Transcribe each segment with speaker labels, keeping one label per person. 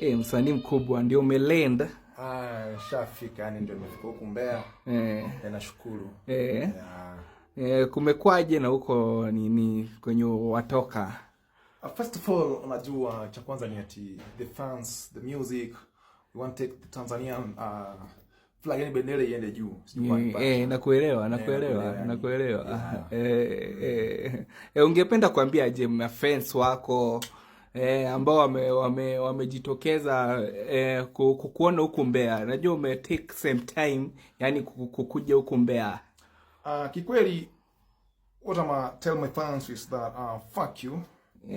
Speaker 1: Msanii mkubwa ndio umelenda.
Speaker 2: Shafika, yani ndio nimefika huku Mbeya. Nashukuru.
Speaker 1: Kumekwaje na huko nini kwenye watoka?
Speaker 2: First of all, unajua cha kwanza ni ati the fans, the music, we want to take the Tanzanian flag, yani bendera iende juu.
Speaker 1: Nakuelewa. Ungependa kuambia je mafans wako ambao wamejitokeza kukuona huku Mbeya? Najua ume take same time yani kukuja huku Mbeya.
Speaker 2: Kikweli what I'm tell my fans is that fuck you.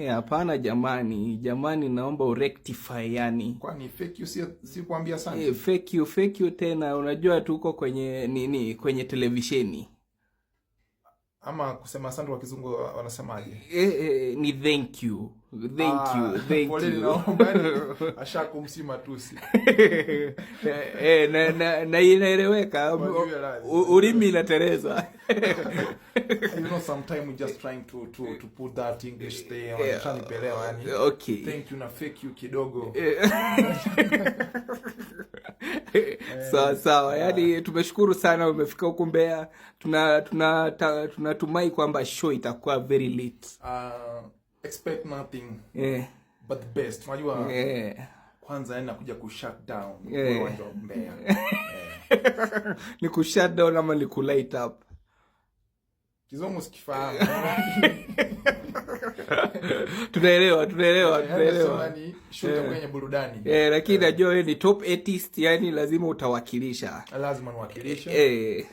Speaker 1: Hapana jamani naomba urectify yani.
Speaker 2: Kwani fake you si kuambia sana?
Speaker 1: Fake you tena, unajua tuko kwenye kwenye televisheni.
Speaker 2: Ama kusema asante kwa kizungu wanasemaje?
Speaker 1: Ni thank you.
Speaker 2: Asha kumsima tusi.
Speaker 1: Na inaeleweka. Ulimi na Teresa.
Speaker 2: You know, sometimes we just trying to put that English there. Wananipelewa yani.
Speaker 1: Okay.
Speaker 2: Thank you na fake you kidogo.
Speaker 1: Sawa. Yani tumeshukuru sana umefika huku Mbeya. Tunatumai kwamba show itakuwa very late.
Speaker 2: Expect nothing but the best. Unajua kwanza nakuja ku shut down uwanja wa Mbeya.
Speaker 1: Ni ku shut down ama ni ku light up?
Speaker 2: Kizungu sikifahamu.
Speaker 1: Tunaelewa.
Speaker 2: Ni show kwenye burudani.
Speaker 1: Lakini najua wewe ni top artist, yani lazima utawakilisha.
Speaker 2: Lazima niwakilishe.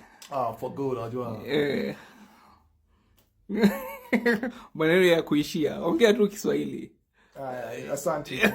Speaker 2: For good, unajua.
Speaker 1: Maneno ya kuishia. Ongea tu Kiswahili.
Speaker 2: Asante.